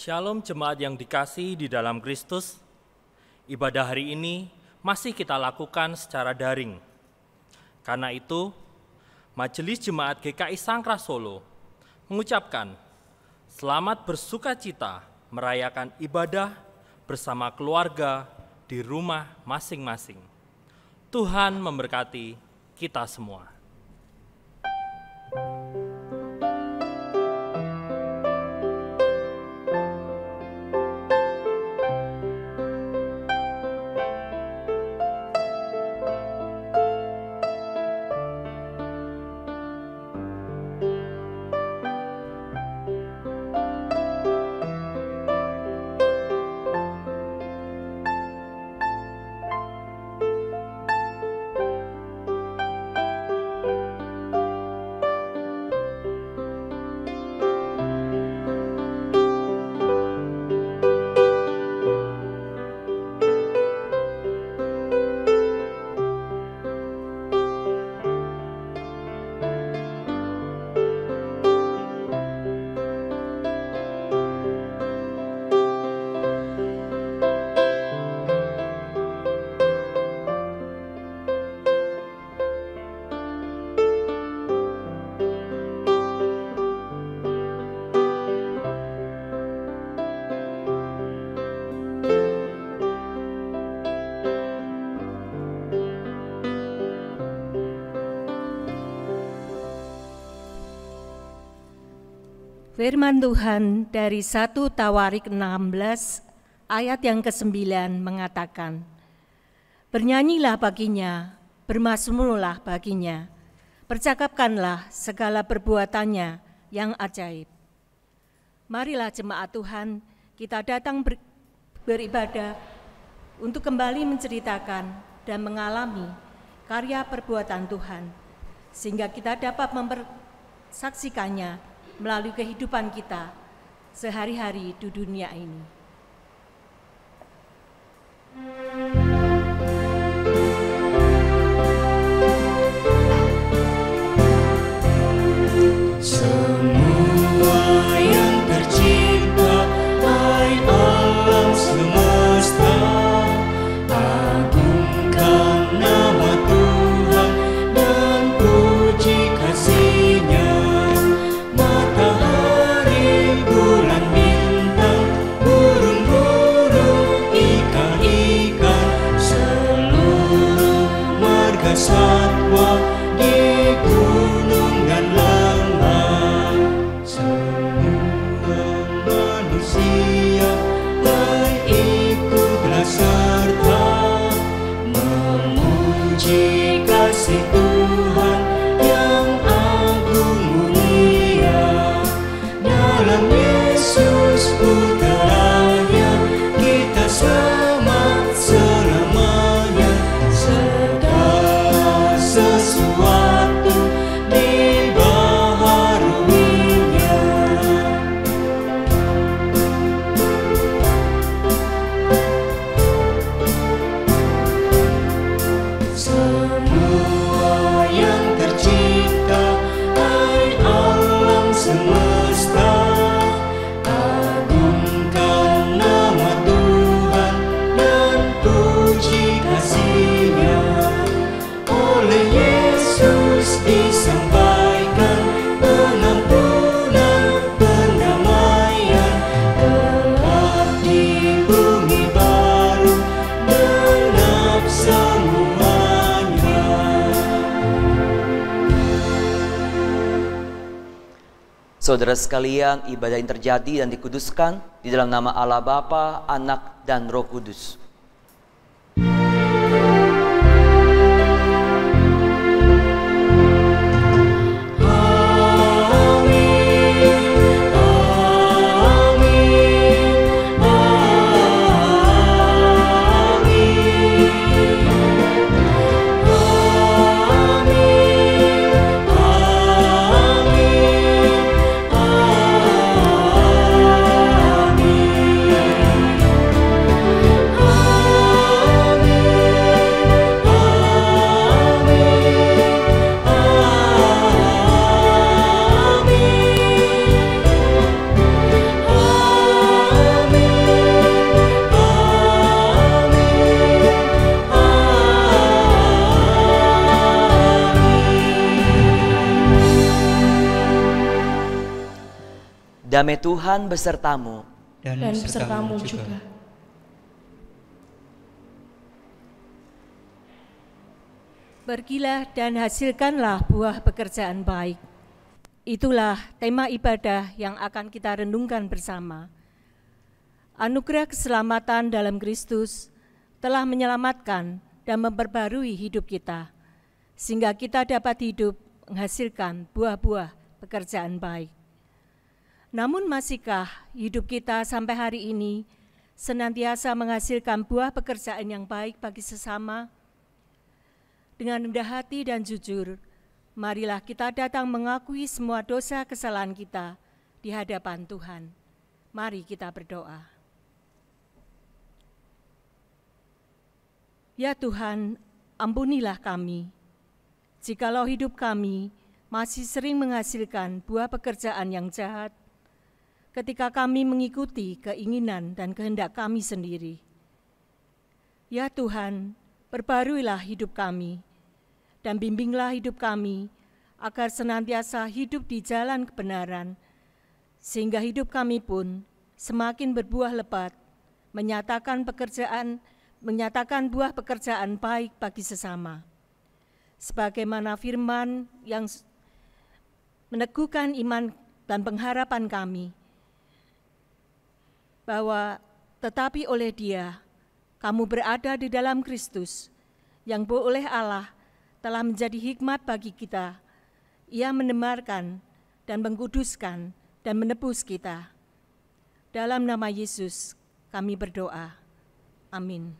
Shalom jemaat yang dikasihi di dalam Kristus. Ibadah hari ini masih kita lakukan secara daring. Karena itu, Majelis Jemaat GKI Sangkra Solo mengucapkan selamat bersukacita merayakan ibadah bersama keluarga di rumah masing-masing. Tuhan memberkati kita semua. Firman Tuhan dari 1 Tawarik 16 ayat yang ke-9 mengatakan, "Bernyanyilah baginya, bermazmurlah baginya, percakapkanlah segala perbuatannya yang ajaib." Marilah jemaat Tuhan, kita datang beribadah untuk kembali menceritakan dan mengalami karya perbuatan Tuhan, sehingga kita dapat mempersaksikannya melalui kehidupan kita sehari-hari di dunia ini. Semua yang tercipta, hai alam semesta, agungkan nama Tuhan dan puji kasih-Nya. Matahari, bulan, bintang, burung-burung, ikan-ikan, seluruh marga satwa di gunung dan lembah, semua manusia, hai ikutlah serta memuji kasih Tuhan yang agung mulia. Dalam Yesus Putranya kita selamat selamanya. Segala sesuatu dibaharuinya. Semua yang tercipta, hai alam semesta, agungkan nama Tuhan dan puji kasih-Nya. Oleh Yesus disampaikan pengampunan, pendamaian, tetap di bumi baru genap semuanya. Saudara sekalian, ibadah yang terjadi dan dikuduskan di dalam nama Allah Bapa, Anak, dan Roh Kudus. Amin. Damai Tuhan besertamu. dan besertamu juga. Pergilah dan hasilkanlah buah pekerjaan baik. Itulah tema ibadah yang akan kita renungkan bersama. Anugerah keselamatan dalam Kristus telah menyelamatkan dan memperbarui hidup kita, sehingga kita dapat hidup menghasilkan buah-buah pekerjaan baik. Namun masihkah hidup kita sampai hari ini senantiasa menghasilkan buah pekerjaan yang baik bagi sesama? Dengan rendah hati dan jujur, marilah kita datang mengakui semua dosa kesalahan kita di hadapan Tuhan. Mari kita berdoa. Ya Tuhan, ampunilah kami, jikalau hidup kami masih sering menghasilkan buah pekerjaan yang jahat, ketika kami mengikuti keinginan dan kehendak kami sendiri. Ya Tuhan, perbaruilah hidup kami, dan bimbinglah hidup kami agar senantiasa hidup di jalan kebenaran, sehingga hidup kami pun semakin berbuah lebat, menyatakan buah pekerjaan baik bagi sesama. Sebagaimana firman yang meneguhkan iman dan pengharapan kami, bahwa tetapi oleh Dia, kamu berada di dalam Kristus, yang oleh Allah telah menjadi hikmat bagi kita. Ia menemarkan dan mengkuduskan dan menebus kita. Dalam nama Yesus kami berdoa. Amin.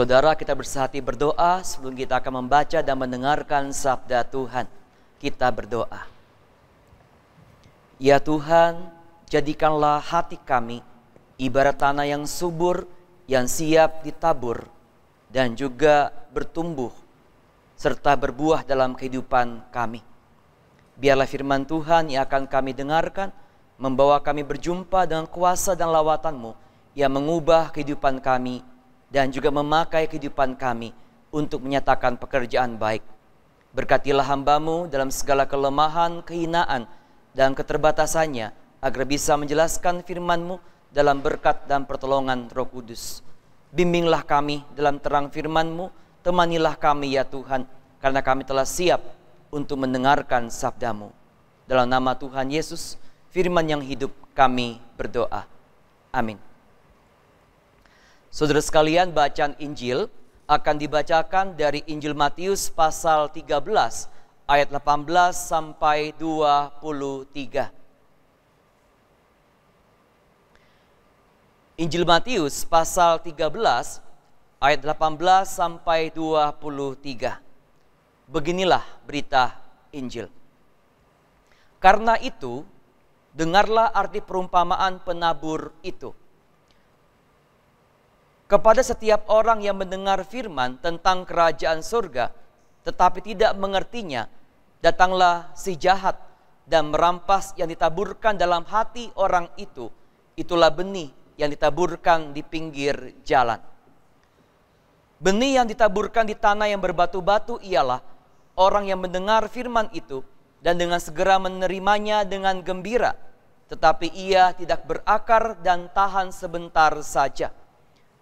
Saudara, kita bersehati berdoa sebelum kita akan membaca dan mendengarkan sabda Tuhan. Kita berdoa. Ya Tuhan, jadikanlah hati kami ibarat tanah yang subur, yang siap ditabur, dan juga bertumbuh, serta berbuah dalam kehidupan kami. Biarlah firman Tuhan yang akan kami dengarkan, membawa kami berjumpa dengan kuasa dan lawatan-Mu, yang mengubah kehidupan kami, dan juga memakai kehidupan kami untuk menyatakan pekerjaan baik. Berkatilah hamba-Mu dalam segala kelemahan, kehinaan, dan keterbatasannya, agar bisa menjelaskan firman-Mu dalam berkat dan pertolongan Roh Kudus. Bimbinglah kami dalam terang firman-Mu, temanilah kami ya Tuhan, karena kami telah siap untuk mendengarkan sabda-Mu. Dalam nama Tuhan Yesus, firman yang hidup, kami berdoa. Amin. Saudara sekalian, bacaan Injil akan dibacakan dari Injil Matius pasal 13 ayat 18 sampai 23. Injil Matius pasal 13 ayat 18 sampai 23. Beginilah berita Injil. Karena itu, dengarlah arti perumpamaan penabur itu. Kepada setiap orang yang mendengar firman tentang kerajaan surga, tetapi tidak mengertinya, datanglah si jahat dan merampas yang ditaburkan dalam hati orang itu. Itulah benih yang ditaburkan di pinggir jalan. Benih yang ditaburkan di tanah yang berbatu-batu ialah orang yang mendengar firman itu dan dengan segera menerimanya dengan gembira, tetapi ia tidak berakar dan tahan sebentar saja.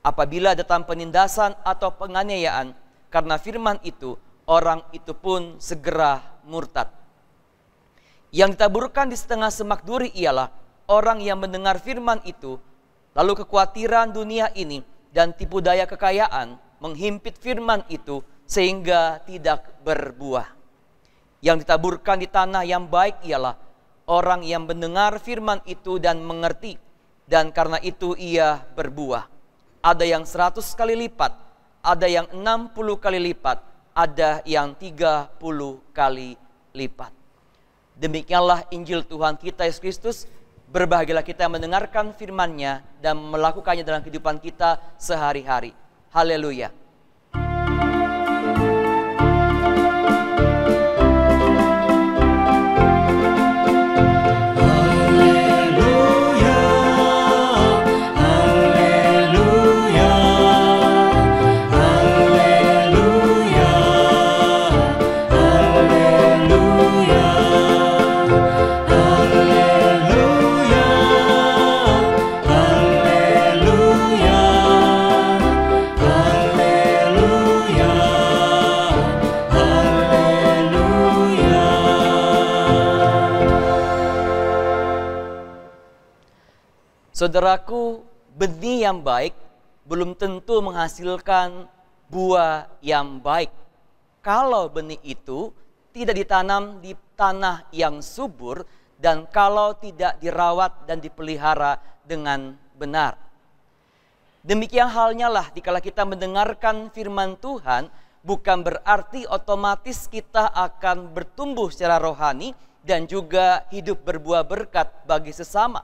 Apabila datang penindasan atau penganiayaan karena firman itu, orang itu pun segera murtad. Yang ditaburkan di setengah semak duri ialah orang yang mendengar firman itu, lalu kekhawatiran dunia ini dan tipu daya kekayaan menghimpit firman itu sehingga tidak berbuah. Yang ditaburkan di tanah yang baik ialah orang yang mendengar firman itu dan mengerti, dan karena itu ia berbuah. Ada yang 100 kali lipat, ada yang 60 kali lipat, ada yang 30 kali lipat. Demikianlah Injil Tuhan kita Yesus Kristus. Berbahagialah kita yang mendengarkan firman-Nya dan melakukannya dalam kehidupan kita sehari-hari. Haleluya. Saudaraku, benih yang baik belum tentu menghasilkan buah yang baik. Kalau benih itu tidak ditanam di tanah yang subur dan kalau tidak dirawat dan dipelihara dengan benar. Demikian halnya lah dikala kita mendengarkan firman Tuhan, bukan berarti otomatis kita akan bertumbuh secara rohani dan juga hidup berbuah berkat bagi sesama.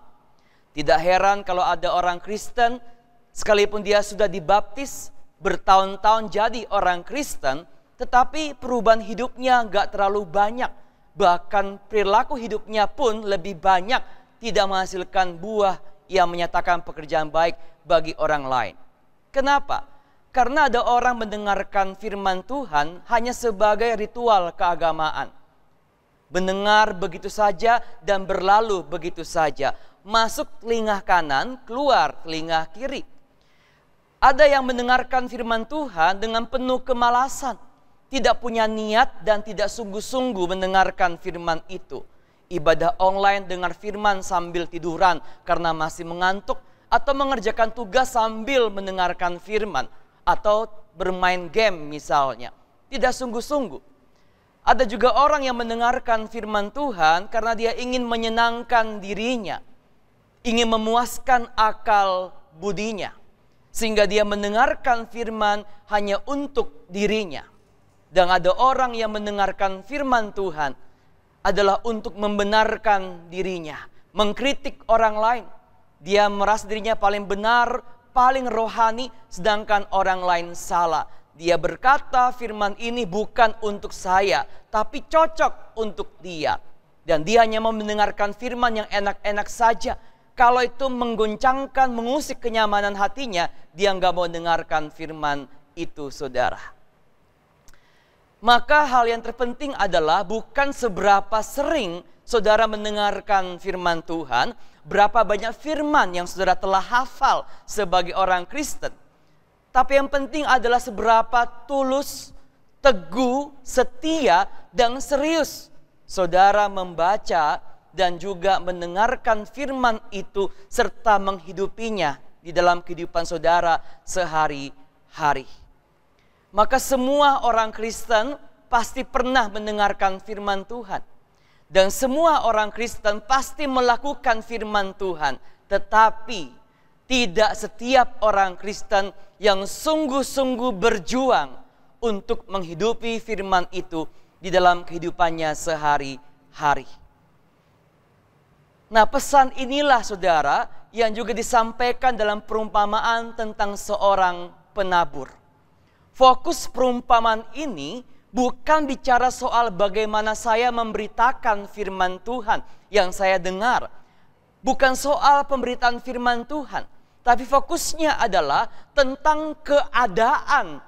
Tidak heran kalau ada orang Kristen, sekalipun dia sudah dibaptis, bertahun-tahun jadi orang Kristen, tetapi perubahan hidupnya gak terlalu banyak. Bahkan perilaku hidupnya pun lebih banyak tidak menghasilkan buah yang menyatakan pekerjaan baik bagi orang lain. Kenapa? Karena ada orang mendengarkan firman Tuhan hanya sebagai ritual keagamaan. Mendengar begitu saja dan berlalu begitu saja. Masuk telinga kanan, keluar telinga kiri. Ada yang mendengarkan firman Tuhan dengan penuh kemalasan. Tidak punya niat dan tidak sungguh-sungguh mendengarkan firman itu. Ibadah online dengar firman sambil tiduran karena masih mengantuk. Atau mengerjakan tugas sambil mendengarkan firman. Atau bermain game misalnya. Tidak sungguh-sungguh. Ada juga orang yang mendengarkan firman Tuhan karena dia ingin menyenangkan dirinya. Ingin memuaskan akal budinya. Sehingga dia mendengarkan firman hanya untuk dirinya. Dan ada orang yang mendengarkan firman Tuhan adalah untuk membenarkan dirinya. Mengkritik orang lain. Dia merasa dirinya paling benar, paling rohani, sedangkan orang lain salah. Dia berkata firman ini bukan untuk saya, tapi cocok untuk dia. Dan dia hanya mau mendengarkan firman yang enak-enak saja. Kalau itu mengguncangkan, mengusik kenyamanan hatinya, dia nggak mau dengarkan firman itu, saudara. Maka hal yang terpenting adalah bukan seberapa sering saudara mendengarkan firman Tuhan, berapa banyak firman yang saudara telah hafal sebagai orang Kristen. Tapi yang penting adalah seberapa tulus, teguh, setia, dan serius saudara membaca dan juga mendengarkan firman itu serta menghidupinya di dalam kehidupan saudara sehari-hari. Maka semua orang Kristen pasti pernah mendengarkan firman Tuhan. Dan semua orang Kristen pasti melakukan firman Tuhan. Tetapi tidak setiap orang Kristen yang sungguh-sungguh berjuang untuk menghidupi firman itu di dalam kehidupannya sehari-hari. Nah, pesan inilah saudara yang juga disampaikan dalam perumpamaan tentang seorang penabur. Fokus perumpamaan ini bukan bicara soal bagaimana saya memberitakan firman Tuhan yang saya dengar. Bukan soal pemberitaan firman Tuhan. Tapi fokusnya adalah tentang keadaan,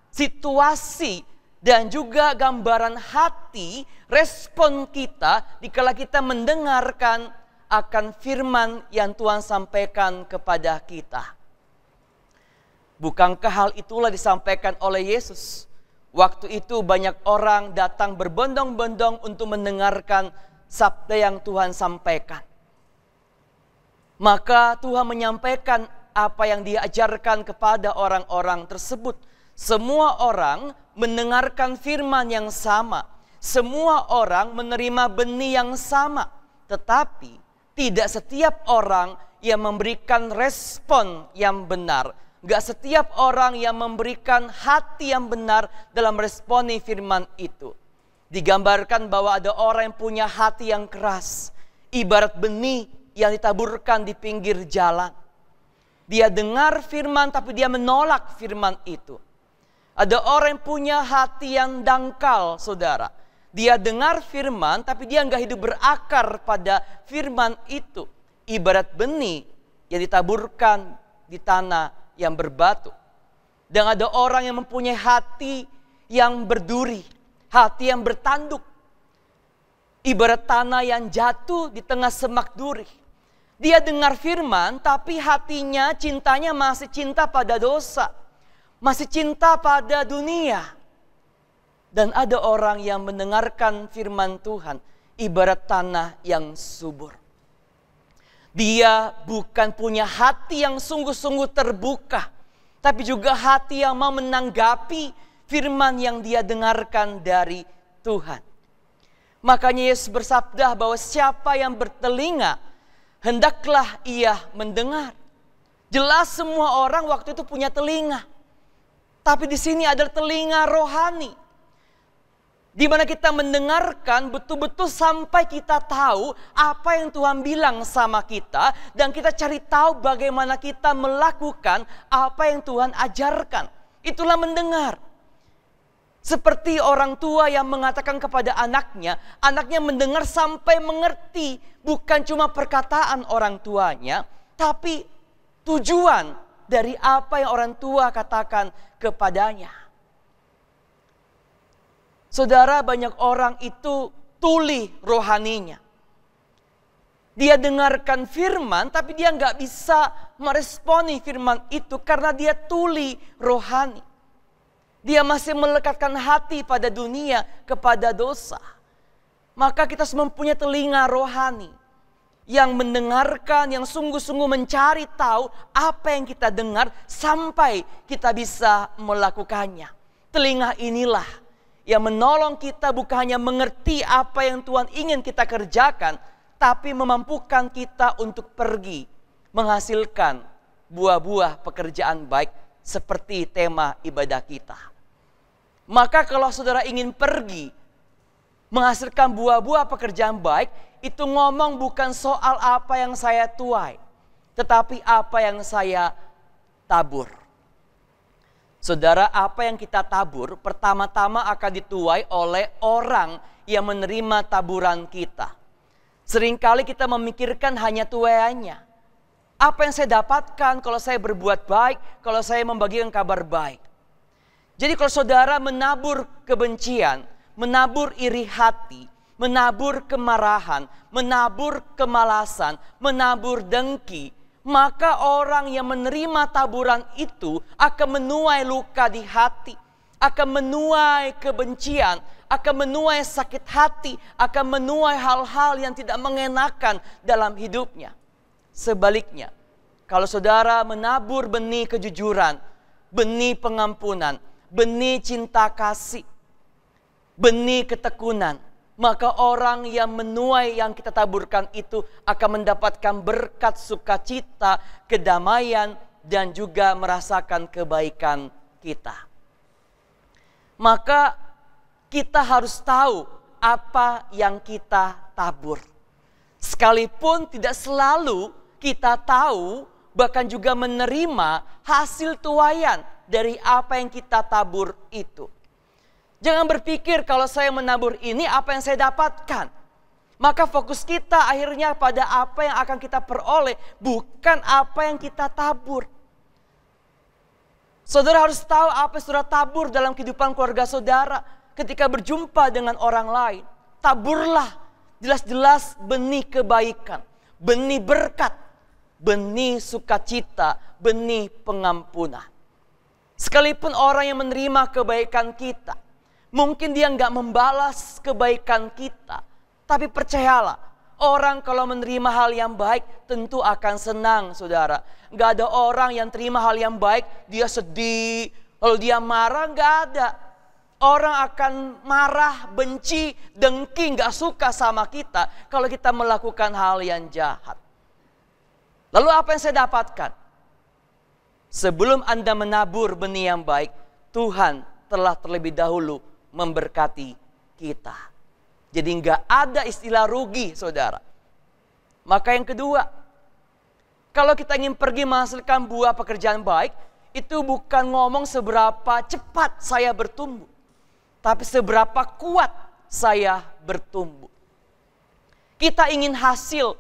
situasi, dan juga gambaran hati, respon kita dikala kita mendengarkan akan firman yang Tuhan sampaikan kepada kita. Bukankah hal itulah disampaikan oleh Yesus? Waktu itu banyak orang datang berbondong-bondong untuk mendengarkan sabda yang Tuhan sampaikan. Maka Tuhan menyampaikan apa yang Dia ajarkan kepada orang-orang tersebut. Semua orang mendengarkan firman yang sama. Semua orang menerima benih yang sama. Tetapi tidak setiap orang yang memberikan respon yang benar. Gak setiap orang yang memberikan hati yang benar dalam responi firman itu. Digambarkan bahwa ada orang yang punya hati yang keras. Ibarat benih yang ditaburkan di pinggir jalan. Dia dengar firman tapi dia menolak firman itu. Ada orang yang punya hati yang dangkal, saudara. Dia dengar firman tapi dia nggak hidup berakar pada firman itu. Ibarat benih yang ditaburkan di tanah yang berbatu. Dan ada orang yang mempunyai hati yang berduri, hati yang bertanduk. Ibarat tanah yang jatuh di tengah semak duri. Dia dengar firman tapi hatinya, cintanya masih cinta pada dosa. Masih cinta pada dunia. Dan ada orang yang mendengarkan firman Tuhan ibarat tanah yang subur. Dia bukan punya hati yang sungguh-sungguh terbuka, tapi juga hati yang mau menanggapi firman yang dia dengarkan dari Tuhan. Makanya Yesus bersabda bahwa siapa yang bertelinga, hendaklah ia mendengar. Jelas semua orang waktu itu punya telinga. Tapi di sini ada telinga rohani. Di mana kita mendengarkan betul-betul sampai kita tahu apa yang Tuhan bilang sama kita. Dan kita cari tahu bagaimana kita melakukan apa yang Tuhan ajarkan. Itulah mendengar. Seperti orang tua yang mengatakan kepada anaknya. Anaknya mendengar sampai mengerti. Bukan cuma perkataan orang tuanya. Tapi tujuan dari apa yang orang tua katakan kepadanya. Saudara, banyak orang itu tuli rohaninya. Dia dengarkan firman tapi dia nggak bisa meresponi firman itu karena dia tuli rohani. Dia masih melekatkan hati pada dunia, kepada dosa. Maka kita harus mempunyai telinga rohani yang mendengarkan, yang sungguh-sungguh mencari tahu apa yang kita dengar sampai kita bisa melakukannya. Telinga inilah yang menolong kita bukan hanya mengerti apa yang Tuhan ingin kita kerjakan, tapi memampukan kita untuk pergi menghasilkan buah-buah pekerjaan baik seperti tema ibadah kita. Maka kalau saudara ingin pergi menghasilkan buah-buah pekerjaan baik, itu ngomong bukan soal apa yang saya tuai, tetapi apa yang saya tabur. Saudara, apa yang kita tabur pertama-tama akan dituai oleh orang yang menerima taburan kita. Seringkali kita memikirkan hanya tuaiannya. Apa yang saya dapatkan kalau saya berbuat baik, kalau saya membagikan kabar baik. Jadi kalau saudara menabur kebencian, menabur iri hati, menabur kemarahan, menabur kemalasan, menabur dengki, maka orang yang menerima taburan itu akan menuai luka di hati, akan menuai kebencian, akan menuai sakit hati, akan menuai hal-hal yang tidak mengenakan dalam hidupnya. Sebaliknya, kalau saudara menabur benih kejujuran, benih pengampunan, benih cinta kasih, benih ketekunan, maka orang yang menuai yang kita taburkan itu akan mendapatkan berkat sukacita, kedamaian, dan juga merasakan kebaikan kita. Maka kita harus tahu apa yang kita tabur. Sekalipun tidak selalu kita tahu, bahkan juga menerima hasil tuaian dari apa yang kita tabur itu. Jangan berpikir kalau saya menabur ini apa yang saya dapatkan. Maka fokus kita akhirnya pada apa yang akan kita peroleh, bukan apa yang kita tabur. Saudara harus tahu apa yang saudara tabur dalam kehidupan keluarga saudara. Ketika berjumpa dengan orang lain, taburlah jelas-jelas benih kebaikan, benih berkat, benih sukacita, benih pengampunan. Sekalipun orang yang menerima kebaikan kita, mungkin dia nggak membalas kebaikan kita. Tapi percayalah, orang kalau menerima hal yang baik tentu akan senang, saudara. Nggak ada orang yang terima hal yang baik, dia sedih, lalu dia marah, nggak ada. Orang akan marah, benci, dengki, nggak suka sama kita kalau kita melakukan hal yang jahat. Lalu apa yang saya dapatkan? Sebelum Anda menabur benih yang baik, Tuhan telah terlebih dahulu memberkati kita. Jadi nggak ada istilah rugi, saudara. Maka yang kedua, kalau kita ingin pergi menghasilkan buah pekerjaan baik, itu bukan ngomong seberapa cepat saya bertumbuh, tapi seberapa kuat saya bertumbuh. Kita ingin hasil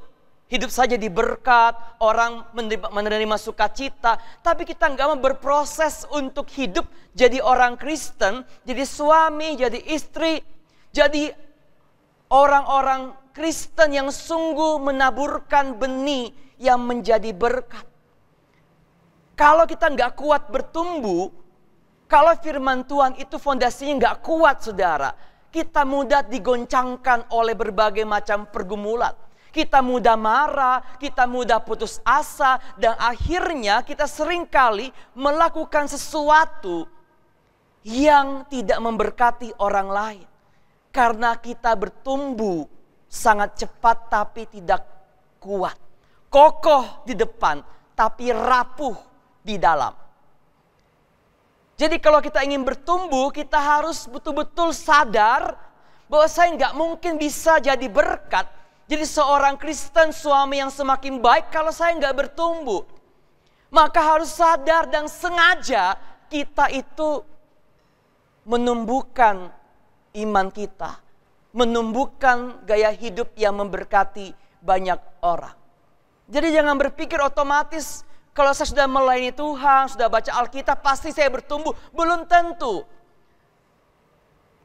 hidup saja diberkat, orang menerima sukacita, tapi kita nggak mau berproses untuk hidup jadi orang Kristen, jadi suami, jadi istri, jadi orang-orang Kristen yang sungguh menaburkan benih yang menjadi berkat. Kalau kita nggak kuat bertumbuh, kalau firman Tuhan itu fondasinya nggak kuat, saudara, kita mudah digoncangkan oleh berbagai macam pergumulan. Kita mudah marah, kita mudah putus asa, dan akhirnya kita seringkali melakukan sesuatu yang tidak memberkati orang lain. Karena kita bertumbuh sangat cepat tapi tidak kuat. Kokoh di depan tapi rapuh di dalam. Jadi kalau kita ingin bertumbuh, kita harus betul-betul sadar bahwa saya nggak mungkin bisa jadi berkat, jadi seorang Kristen suami yang semakin baik kalau saya nggak bertumbuh. Maka harus sadar dan sengaja kita itu menumbuhkan iman kita, menumbuhkan gaya hidup yang memberkati banyak orang. Jadi jangan berpikir otomatis kalau saya sudah melayani Tuhan, sudah baca Alkitab, pasti saya bertumbuh. Belum tentu.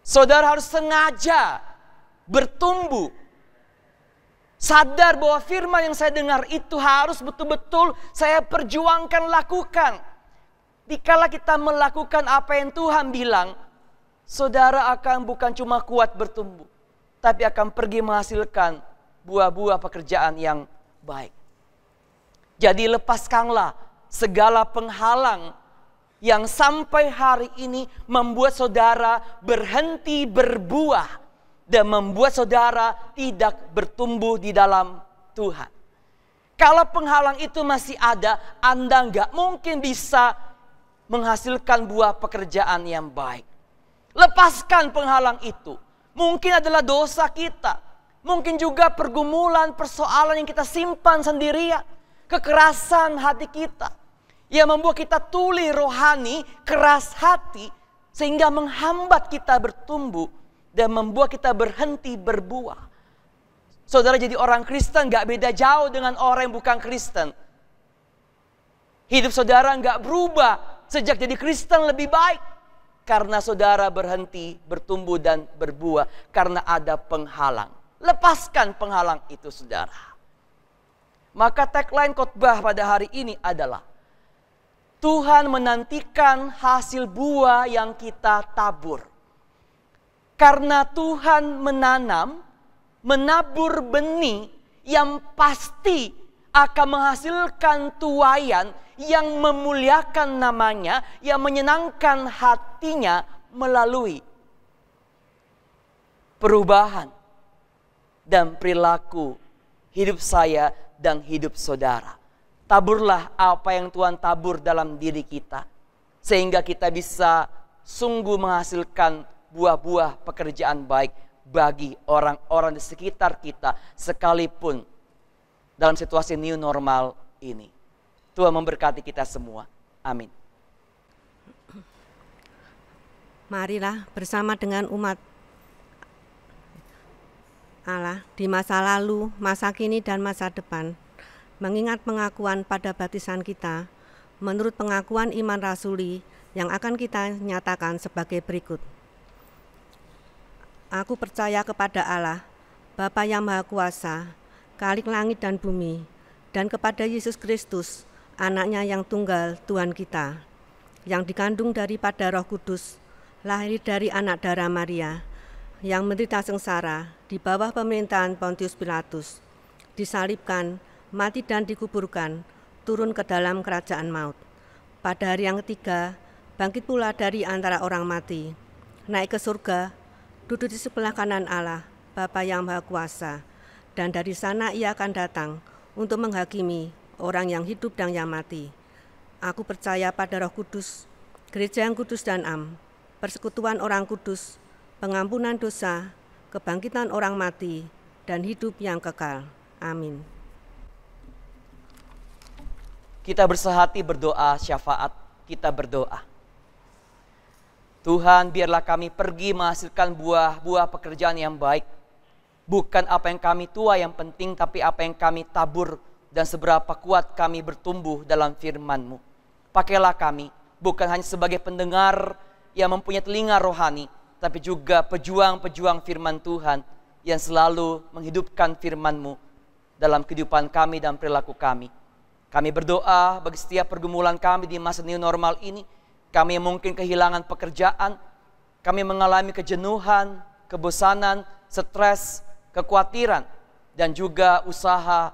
Saudara harus sengaja bertumbuh. Sadar bahwa firman yang saya dengar itu harus betul-betul saya perjuangkan, lakukan. Dikala kita melakukan apa yang Tuhan bilang, saudara akan bukan cuma kuat bertumbuh, tapi akan pergi menghasilkan buah-buah pekerjaan yang baik. Jadi lepaskanlah segala penghalang yang sampai hari ini membuat saudara berhenti berbuah dan membuat saudara tidak bertumbuh di dalam Tuhan. Kalau penghalang itu masih ada, Anda nggak mungkin bisa menghasilkan buah pekerjaan yang baik. Lepaskan penghalang itu. Mungkin adalah dosa kita. Mungkin juga pergumulan, persoalan yang kita simpan sendirian. Kekerasan hati kita yang membuat kita tuli rohani, keras hati, sehingga menghambat kita bertumbuh dan membuat kita berhenti berbuah. Saudara jadi orang Kristen gak beda jauh dengan orang yang bukan Kristen. Hidup saudara gak berubah sejak jadi Kristen lebih baik, karena saudara berhenti bertumbuh dan berbuah karena ada penghalang. Lepaskan penghalang itu, saudara. Maka tagline khotbah pada hari ini adalah Tuhan menantikan hasil buah yang kita tabur. Karena Tuhan menabur benih yang pasti akan menghasilkan tuaian yang memuliakan namanya, yang menyenangkan hatinya melalui perubahan, dan perilaku hidup saya dan hidup saudara. Taburlah apa yang Tuhan tabur dalam diri kita, sehingga kita bisa sungguh menghasilkan buah-buah pekerjaan baik bagi orang-orang di sekitar kita, sekalipun dalam situasi new normal ini. Tuhan memberkati kita semua. Amin. Marilah bersama dengan umat Allah di masa lalu, masa kini, dan masa depan, mengingat pengakuan pada baptisan kita menurut pengakuan iman rasuli yang akan kita nyatakan sebagai berikut. Aku percaya kepada Allah, Bapa yang Maha Kuasa, Khalik langit dan bumi, dan kepada Yesus Kristus, Anaknya yang tunggal Tuhan kita, yang dikandung daripada Roh Kudus, lahir dari anak darah Maria, yang menderita sengsara di bawah pemerintahan Pontius Pilatus, disalibkan, mati dan dikuburkan, turun ke dalam kerajaan maut. Pada hari yang ketiga, bangkit pula dari antara orang mati, naik ke surga, duduk di sebelah kanan Allah, Bapa yang Maha Kuasa, dan dari sana ia akan datang untuk menghakimi orang yang hidup dan yang mati. Aku percaya pada Roh Kudus, gereja yang kudus dan am, persekutuan orang kudus, pengampunan dosa, kebangkitan orang mati, dan hidup yang kekal. Amin. Kita bersehati berdoa syafaat, kita berdoa. Tuhan, biarlah kami pergi menghasilkan buah-buah pekerjaan yang baik. Bukan apa yang kami tuai yang penting, tapi apa yang kami tabur dan seberapa kuat kami bertumbuh dalam firman-Mu. Pakailah kami, bukan hanya sebagai pendengar yang mempunyai telinga rohani, tapi juga pejuang-pejuang firman Tuhan yang selalu menghidupkan firman-Mu dalam kehidupan kami dan perilaku kami. Kami berdoa bagi setiap pergumulan kami di masa new normal ini. Kami mungkin kehilangan pekerjaan, kami mengalami kejenuhan, kebosanan, stres, kekhawatiran, dan juga usaha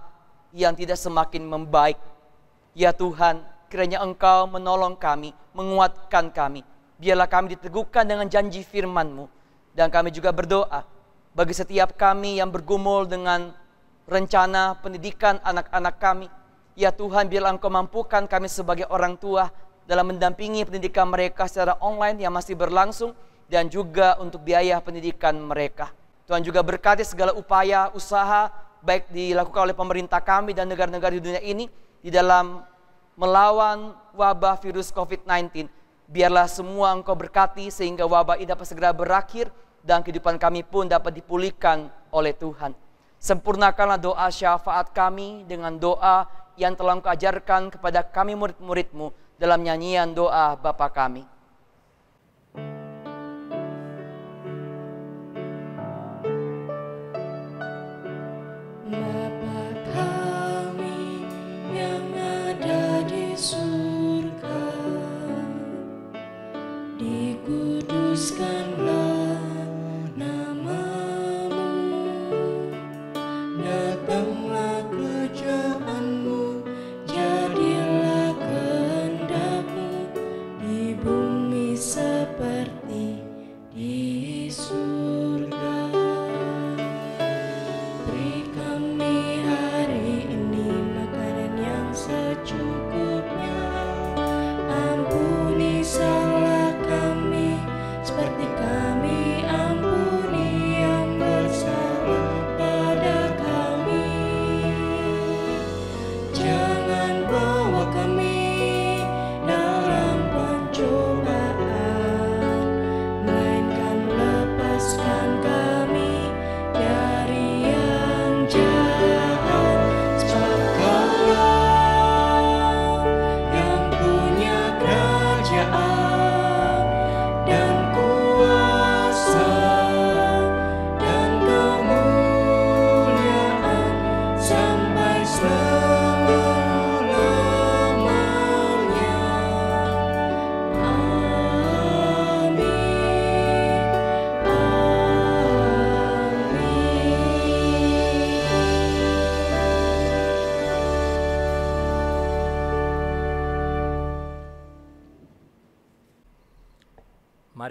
yang tidak semakin membaik. Ya Tuhan, kiranya Engkau menolong kami, menguatkan kami. Biarlah kami diteguhkan dengan janji firman-Mu. Dan kami juga berdoa bagi setiap kami yang bergumul dengan rencana pendidikan anak-anak kami. Ya Tuhan, biarlah Engkau mampukan kami sebagai orang tua dalam mendampingi pendidikan mereka secara online yang masih berlangsung, dan juga untuk biaya pendidikan mereka. Tuhan juga berkati segala upaya, usaha, baik dilakukan oleh pemerintah kami dan negara-negara di dunia ini, di dalam melawan wabah virus COVID-19. Biarlah semua Engkau berkati sehingga wabah ini dapat segera berakhir dan kehidupan kami pun dapat dipulihkan oleh Tuhan. Sempurnakanlah doa syafaat kami dengan doa yang telah Engkau ajarkan kepada kami murid-murid-Mu dalam nyanyian doa Bapa kami. Bapa kami yang ada di surga, dikuduskanlah nama-Mu, datanglah kerajaan-Mu, jadilah kehendak-Mu di bumi seperti di surga. Beri kami hari ini makanan yang secukupnya. Ampuni salah kami seperti kami ampuni yang bersalah pada kami. Jangan bawa kami dalam pencobaan, melainkan lepaskan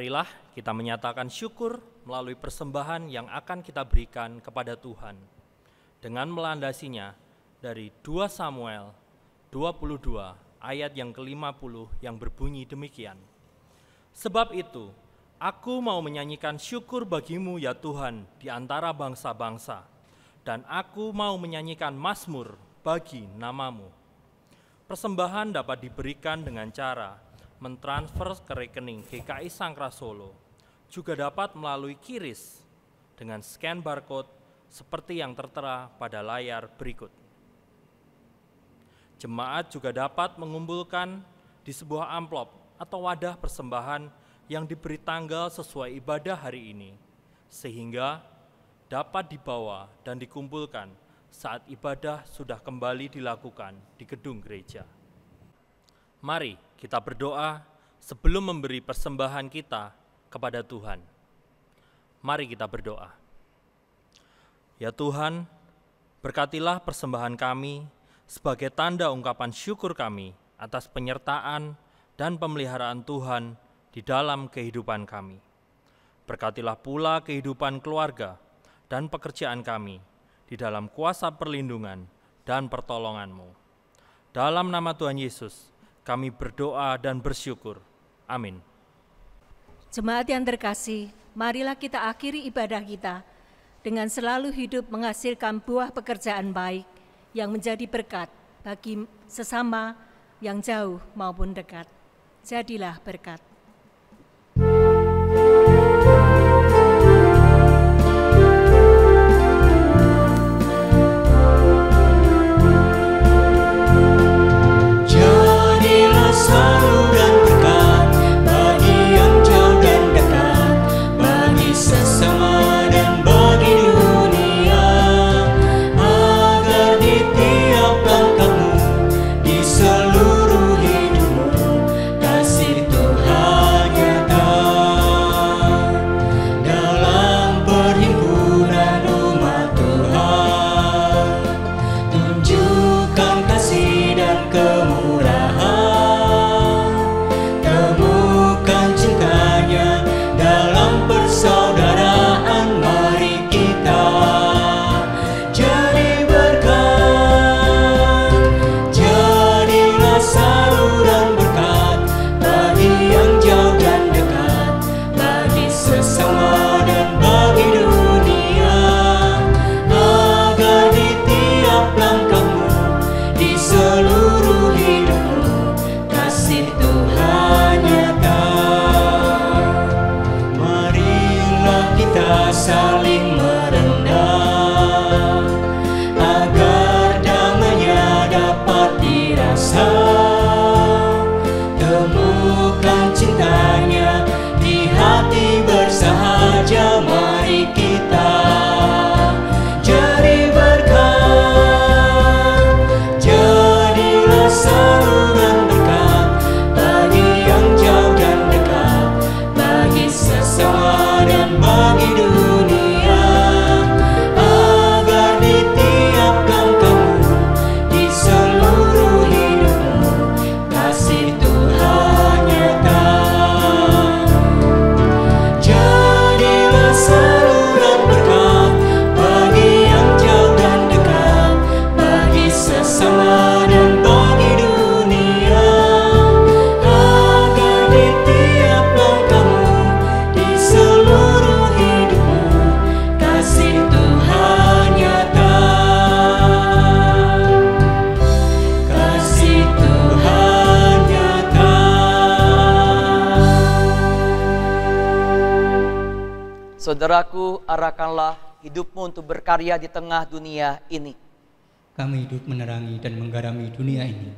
Marilah kita menyatakan syukur melalui persembahan yang akan kita berikan kepada Tuhan dengan melandasinya dari 2 Samuel 22 ayat yang ke-50 yang berbunyi demikian. Sebab itu, aku mau menyanyikan syukur bagimu ya Tuhan di antara bangsa-bangsa, dan aku mau menyanyikan mazmur bagi namamu. Persembahan dapat diberikan dengan cara mentransfer ke rekening GKI Sangkras Solo, juga dapat melalui QRIS dengan scan barcode seperti yang tertera pada layar berikut. Jemaat juga dapat mengumpulkan di sebuah amplop atau wadah persembahan yang diberi tanggal sesuai ibadah hari ini, sehingga dapat dibawa dan dikumpulkan saat ibadah sudah kembali dilakukan di gedung gereja. Mari kita berdoa sebelum memberi persembahan kita kepada Tuhan. Mari kita berdoa. Ya Tuhan, berkatilah persembahan kami sebagai tanda ungkapan syukur kami atas penyertaan dan pemeliharaan Tuhan di dalam kehidupan kami. Berkatilah pula kehidupan keluarga dan pekerjaan kami di dalam kuasa perlindungan dan pertolongan-Mu. Dalam nama Tuhan Yesus, kami berdoa dan bersyukur. Amin. Jemaat yang terkasih, marilah kita akhiri ibadah kita dengan selalu hidup menghasilkan buah pekerjaan baik yang menjadi berkat bagi sesama yang jauh maupun dekat. Jadilah berkat. Saudaraku, arahkanlah hidupmu untuk berkarya di tengah dunia ini. Kami hidup menerangi dan menggarami dunia ini.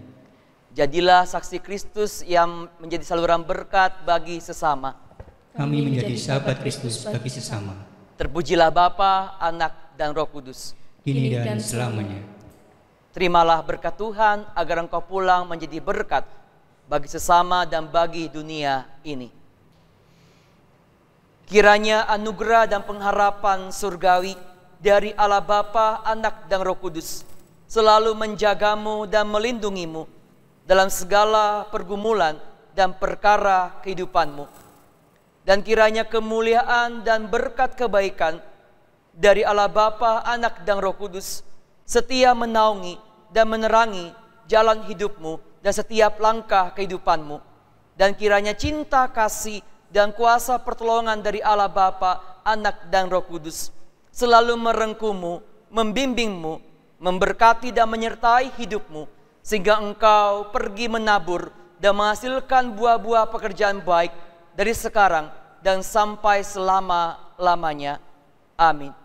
Jadilah saksi Kristus yang menjadi saluran berkat bagi sesama. Kami menjadi sahabat Kristus bagi sesama. Terpujilah Bapa, Anak, dan Roh Kudus, kini dan selamanya. Terimalah berkat Tuhan agar engkau pulang menjadi berkat bagi sesama dan bagi dunia ini. Kiranya anugerah dan pengharapan surgawi dari Allah Bapa, Anak, dan Roh Kudus selalu menjagamu dan melindungimu dalam segala pergumulan dan perkara kehidupanmu. Dan kiranya kemuliaan dan berkat kebaikan dari Allah Bapa, Anak, dan Roh Kudus setia menaungi dan menerangi jalan hidupmu dan setiap langkah kehidupanmu. Dan kiranya cinta, kasih, dan kuasa pertolongan dari Allah Bapa, Anak, dan Roh Kudus selalu merengkumu, membimbingmu, memberkati dan menyertai hidupmu, sehingga engkau pergi menabur dan menghasilkan buah-buah pekerjaan baik dari sekarang dan sampai selama-lamanya. Amin.